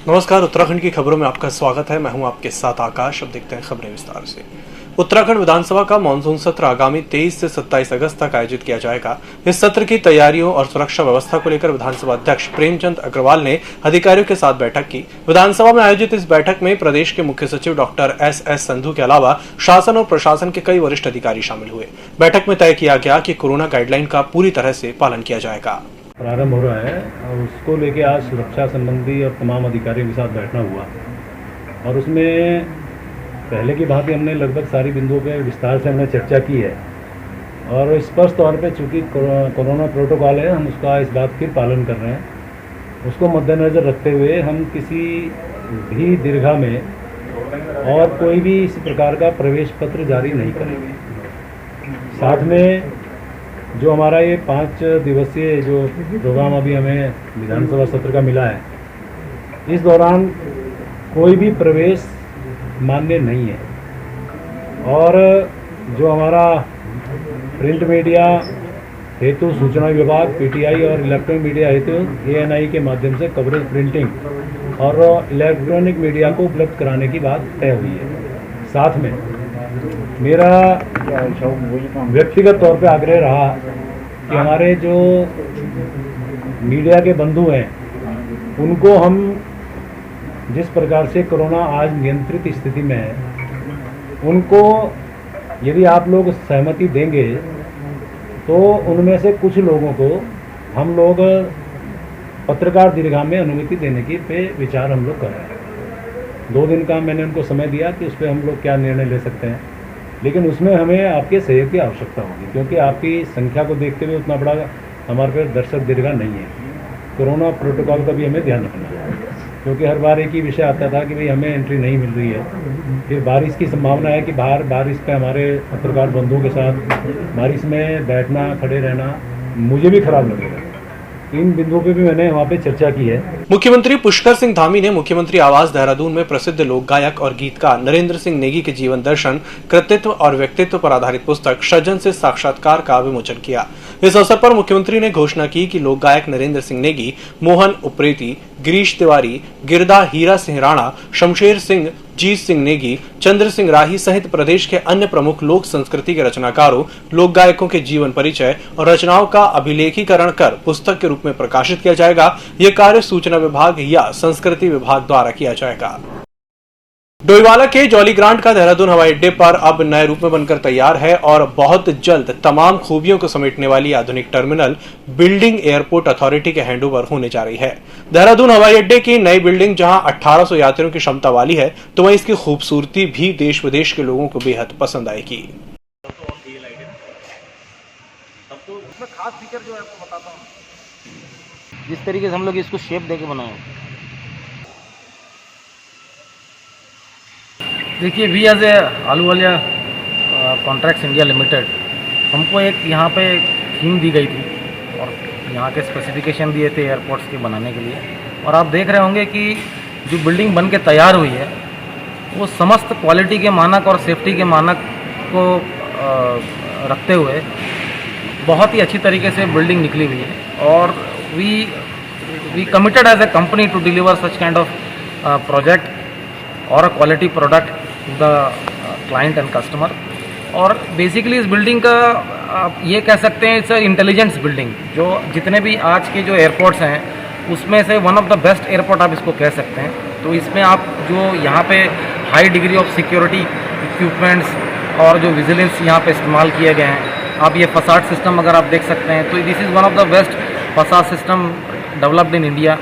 नमस्कार, उत्तराखंड की खबरों में आपका स्वागत है। मैं हूं आपके साथ आकाश। अब देखते हैं खबरें विस्तार से। उत्तराखंड विधानसभा का मानसून सत्र आगामी 23 से 27 अगस्त तक आयोजित किया जाएगा। इस सत्र की तैयारियों और सुरक्षा व्यवस्था को लेकर विधानसभा अध्यक्ष प्रेमचंद अग्रवाल ने अधिकारियों के साथ बैठक की। विधानसभा में आयोजित इस बैठक में प्रदेश के मुख्य सचिव डॉक्टर एस संधू के अलावा शासन और प्रशासन के कई वरिष्ठ अधिकारी शामिल हुए। बैठक में तय किया गया कि कोरोना गाइडलाइन का पूरी तरह से पालन किया जाएगा। प्रारंभ हो रहा है और उसको लेके आज सुरक्षा संबंधी और तमाम अधिकारियों के साथ बैठना हुआ और उसमें पहले की भांति हमने लगभग सारी बिंदुओं पे विस्तार से हमने चर्चा की है और स्पष्ट तौर पे चूँकि कोरोना प्रोटोकॉल है, हम उसका इस बात की पालन कर रहे हैं। उसको मद्देनज़र रखते हुए हम किसी भी दीर्घा में और कोई भी इस प्रकार का प्रवेश पत्र जारी नहीं करेंगे। साथ में जो हमारा ये 5 दिवसीय जो प्रोग्राम अभी हमें विधानसभा सत्र का मिला है, इस दौरान कोई भी प्रवेश मान्य नहीं है और जो हमारा प्रिंट मीडिया हेतु सूचना विभाग पीटीआई और इलेक्ट्रॉनिक मीडिया हेतु एएनआई के माध्यम से कवरेज प्रिंटिंग और इलेक्ट्रॉनिक मीडिया को उपलब्ध कराने की बात तय हुई है। साथ में मेरा व्यक्तिगत तौर पे आग्रह रहा कि हमारे जो मीडिया के बंधु हैं उनको हम जिस प्रकार से कोरोना आज नियंत्रित स्थिति में है, उनको यदि आप लोग सहमति देंगे तो उनमें से कुछ लोगों को हम लोग पत्रकार दीर्घा में अनुमति देने की पे विचार हम लोग कर रहे हैं। 2 दिन का मैंने उनको समय दिया कि उस पर हम लोग क्या निर्णय ले सकते हैं, लेकिन उसमें हमें आपके सहयोग की आवश्यकता होगी क्योंकि आपकी संख्या को देखते हुए उतना बड़ा हमारे पे दर्शक दीर्घा नहीं है। कोरोना प्रोटोकॉल का भी हमें ध्यान रखना है क्योंकि हर बार एक ही विषय आता था कि भाई हमें एंट्री नहीं मिल रही है। फिर बारिश की संभावना है कि बाहर बारिश पे हमारे पत्रकार बंधुओं के साथ बारिश में बैठना खड़े रहना मुझे भी खराब लगेगा। इन बिंदुओं पे भी मैंने वहाँ पे चर्चा की है। मुख्यमंत्री पुष्कर सिंह धामी ने मुख्यमंत्री आवास देहरादून में प्रसिद्ध लोक गायक और गीतकार नरेंद्र सिंह नेगी के जीवन दर्शन, कृतित्व और व्यक्तित्व पर आधारित पुस्तक सृजन से साक्षात्कार का विमोचन किया। इस अवसर पर मुख्यमंत्री ने घोषणा की कि लोक गायक नरेंद्र सिंह नेगी, मोहन उप्रेती, गिरीश तिवारी, गिरदा हीरा सिंह राणा, शमशेर सिंह, जीत सिंह नेगी, चंद्र सिंह राही सहित प्रदेश के अन्य प्रमुख लोक संस्कृति के रचनाकारों, लोक गायकों के जीवन परिचय और रचनाओं का अभिलेखीकरण कर पुस्तक के रूप में प्रकाशित किया जाएगा। यह कार्य सूचना विभाग या संस्कृति विभाग द्वारा किया जाएगा। डोईवाला के जॉली ग्रांट का देहरादून हवाई अड्डे पर अब नए रूप में बनकर तैयार है और बहुत जल्द तमाम खूबियों को समेटने वाली आधुनिक टर्मिनल बिल्डिंग एयरपोर्ट अथॉरिटी के हैंडओवर होने जा रही है। देहरादून हवाई अड्डे की नई बिल्डिंग जहां 1800 यात्रियों की क्षमता वाली है, तो वहीं इसकी खूबसूरती भी देश विदेश के लोगों को बेहद पसंद आएगी। खास फीचर जो है आपको बताता हूँ, जिस तरीके से हम लोग इसको शेप देके बनाए। देखिए, we as a Ahluwalia contracts India limited, हमको एक यहाँ पे थीम दी गई थी और यहाँ के स्पेसिफिकेशन दिए थे एयरपोर्ट्स के बनाने के लिए। और आप देख रहे होंगे कि जो बिल्डिंग बन के तैयार हुई है वो समस्त क्वालिटी के मानक और सेफ्टी के मानक को रखते हुए बहुत ही अच्छी तरीके से बिल्डिंग निकली हुई है। और we committed as a company to deliver such kind of project और a quality product to the client and customer. और बेसिकली इस बिल्डिंग का आप ये कह सकते हैं इट्स इंटेलिजेंस बिल्डिंग, जो जितने भी आज के जो एयरपोर्ट्स हैं उसमें से one of the best airport आप इसको कह सकते हैं। तो इसमें आप जो यहाँ पे high degree of security equipments और जो विजिलेंस यहाँ पे इस्तेमाल किए गए हैं, आप ये फसाड सिस्टम अगर आप देख सकते हैं तो this is one of the best facade system developed in India.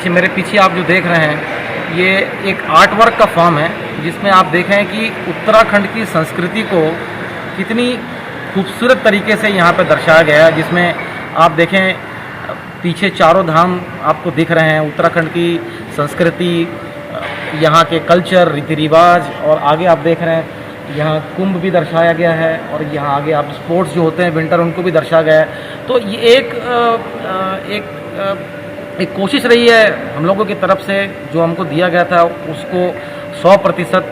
मेरे पीछे आप जो देख रहे हैं ये एक आर्ट वर्क का फॉर्म है जिसमें आप देखें कि उत्तराखंड की संस्कृति को कितनी खूबसूरत तरीके से यहाँ पे दर्शाया गया है। जिसमें आप देखें पीछे चारों धाम आपको दिख रहे हैं, उत्तराखंड की संस्कृति, यहाँ के कल्चर, रीति रिवाज, और आगे आप देख रहे हैं यहाँ कुंभ भी दर्शाया गया है और यहाँ आगे आप स्पोर्ट्स जो होते हैं विंटर उनको भी दर्शाया गया है। तो ये एक कोशिश रही है हम लोगों की तरफ से, जो हमको दिया गया था उसको 100%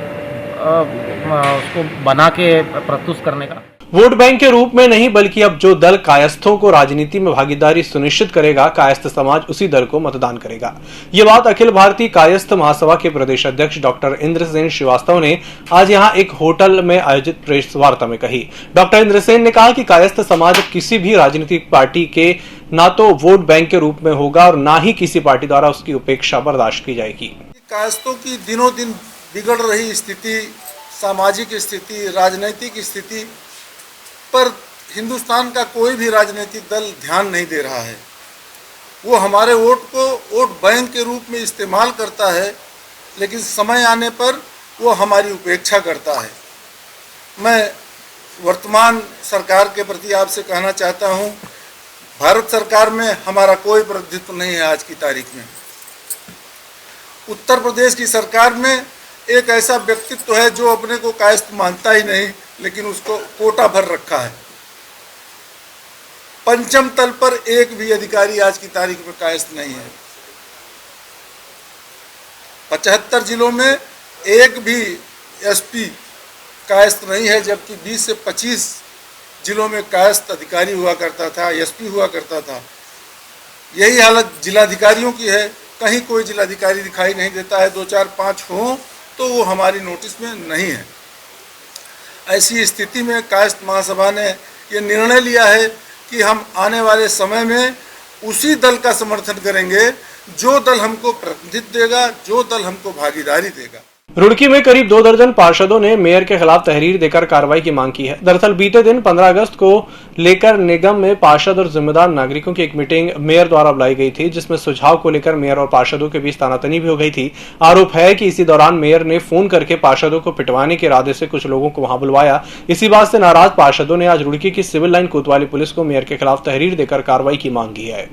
उसको बना के प्रस्तुत करने का। वोट बैंक के रूप में नहीं बल्कि अब जो दल कायस्थों को राजनीति में भागीदारी सुनिश्चित करेगा, कायस्थ समाज उसी दल को मतदान करेगा। ये बात अखिल भारतीय कायस्थ महासभा के प्रदेश अध्यक्ष डॉक्टर इंद्रसेन श्रीवास्तव ने आज यहां एक होटल में आयोजित प्रेस वार्ता में कही। डॉक्टर इंद्रसेन ने कहा कि कायस्थ समाज किसी भी राजनीतिक पार्टी के ना तो वोट बैंक के रूप में होगा और ना ही किसी पार्टी द्वारा उसकी उपेक्षा बर्दाश्त की जाएगी। कायस्थों की दिनों दिन बिगड़ रही स्थिति, सामाजिक स्थिति, राजनीतिक स्थिति पर हिंदुस्तान का कोई भी राजनीतिक दल ध्यान नहीं दे रहा है। वो हमारे वोट को वोट बैंक के रूप में इस्तेमाल करता है, लेकिन समय आने पर वो हमारी उपेक्षा करता है। मैं वर्तमान सरकार के प्रति आपसे कहना चाहता हूँ, भारत सरकार में हमारा कोई प्रतिनिधित्व नहीं है। आज की तारीख में उत्तर प्रदेश की सरकार में एक ऐसा व्यक्तित्व है जो अपने को कायस्थ मानता ही नहीं, लेकिन उसको कोटा भर रखा है। पंचम तल पर एक भी अधिकारी आज की तारीख में कायस्थ नहीं है। 75 जिलों में एक भी एसपी कायस्थ नहीं है, जबकि 20 से 25 जिलों में कायस्थ अधिकारी हुआ करता था, एसपी हुआ करता था। यही हालत जिलाधिकारियों की है। कहीं कोई जिलाधिकारी दिखाई नहीं देता है। 2, 4, 5 हों तो वो हमारी नोटिस में नहीं है। ऐसी स्थिति में कायस्थ महासभा ने ये निर्णय लिया है कि हम आने वाले समय में उसी दल का समर्थन करेंगे जो दल हमको प्रतिनिधित्व देगा, जो दल हमको भागीदारी देगा। रुड़की में करीब 2 दर्जन पार्षदों ने मेयर के खिलाफ तहरीर देकर कार्रवाई की मांग की है। दरअसल बीते दिन 15 अगस्त को लेकर निगम में पार्षद और जिम्मेदार नागरिकों की एक मीटिंग मेयर द्वारा बुलाई गई थी, जिसमें सुझाव को लेकर मेयर और पार्षदों के बीच तानातनी भी हो गई थी। आरोप है कि इसी दौरान मेयर ने फोन करके पार्षदों को पिटवाने के इरादे से कुछ लोगों को वहां बुलवाया। इसी बात से नाराज पार्षदों ने आज रुड़की की सिविल लाइन कोतवाली पुलिस को मेयर के खिलाफ तहरीर देकर कार्रवाई की मांग की है।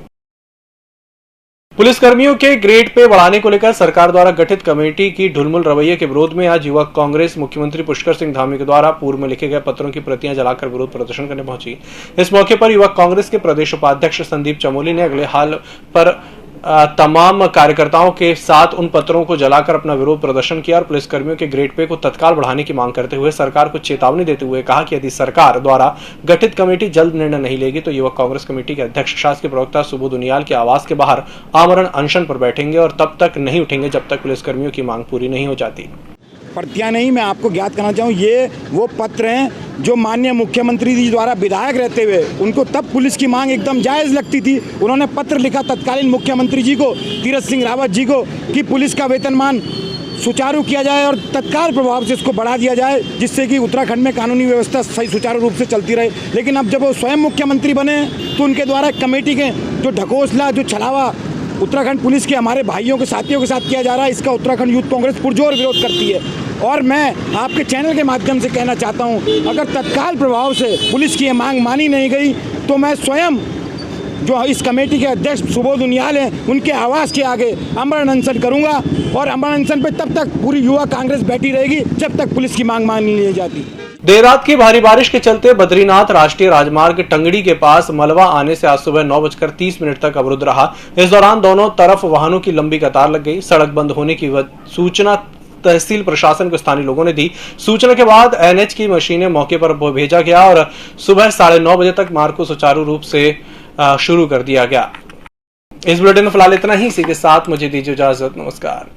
पुलिसकर्मियों के ग्रेड पे बढ़ाने को लेकर सरकार द्वारा गठित कमेटी की ढुलमुल रवैये के विरोध में आज युवक कांग्रेस मुख्यमंत्री पुष्कर सिंह धामी के द्वारा पूर्व में लिखे गए पत्रों की प्रतियां जलाकर विरोध प्रदर्शन करने पहुंची। इस मौके पर युवक कांग्रेस के प्रदेश उपाध्यक्ष संदीप चमोली ने अगले हाल पर तमाम कार्यकर्ताओं के साथ उन पत्रों को जलाकर अपना विरोध प्रदर्शन किया और पुलिसकर्मियों के ग्रेड पे को तत्काल बढ़ाने की मांग करते हुए सरकार को चेतावनी देते हुए कहा कि यदि सरकार द्वारा गठित कमेटी जल्द निर्णय नहीं लेगी तो युवक कांग्रेस कमेटी के अध्यक्ष शासकीय प्रवक्ता सुबोध उनियाल के आवास के बाहर आमरण अनशन पर बैठेंगे और तब तक नहीं उठेंगे जब तक पुलिसकर्मियों की मांग पूरी नहीं हो जाती। प्रतियां नहीं, मैं आपको ज्ञात करना चाहूँ, ये वो पत्र हैं जो माननीय मुख्यमंत्री जी द्वारा विधायक रहते हुए उनको तब पुलिस की मांग एकदम जायज़ लगती थी। उन्होंने पत्र लिखा तत्कालीन मुख्यमंत्री जी को, तीरथ सिंह रावत जी को, कि पुलिस का वेतनमान सुचारू किया जाए और तत्काल प्रभाव से इसको बढ़ा दिया जाए, जिससे कि उत्तराखंड में कानूनी व्यवस्था सही सुचारू रूप से चलती रहे। लेकिन अब जब वो स्वयं मुख्यमंत्री बने तो उनके द्वारा कमेटी के जो ढकोसला, जो छलावा उत्तराखंड पुलिस के हमारे भाइयों के साथियों के साथ किया जा रहा है, इसका उत्तराखंड यूथ कांग्रेस पुरजोर विरोध करती है। और मैं आपके चैनल के माध्यम से कहना चाहता हूं, अगर तत्काल प्रभाव से पुलिस की ये मांग मानी नहीं गई तो मैं स्वयं जो इस कमेटी के अध्यक्ष सुबोध उनियाल हैं, उनके आवास के आगे अमरण अनशन करूंगा और अमरण अनशन पे तब तक पूरी युवा कांग्रेस बैठी रहेगी जब तक पुलिस की मांग मान ली जाती। देर रात की भारी बारिश के चलते बद्रीनाथ राष्ट्रीय राजमार्ग टंगड़ी के पास मलबा आने से आज सुबह 9:30 तक अवरुद्ध रहा। इस दौरान दोनों तरफ वाहनों की लंबी कतार लग गई। सड़क बंद होने की सूचना तहसील प्रशासन को स्थानीय लोगों ने दी। सूचना के बाद एनएच की मशीनें मौके पर भेजा गया और सुबह 9:30 बजे तक मार्ग को सुचारू रूप से शुरू कर दिया गया। इस बुलेटिन में फिलहाल इतना ही। इसी के साथ मुझे दीजिए इजाजत। नमस्कार।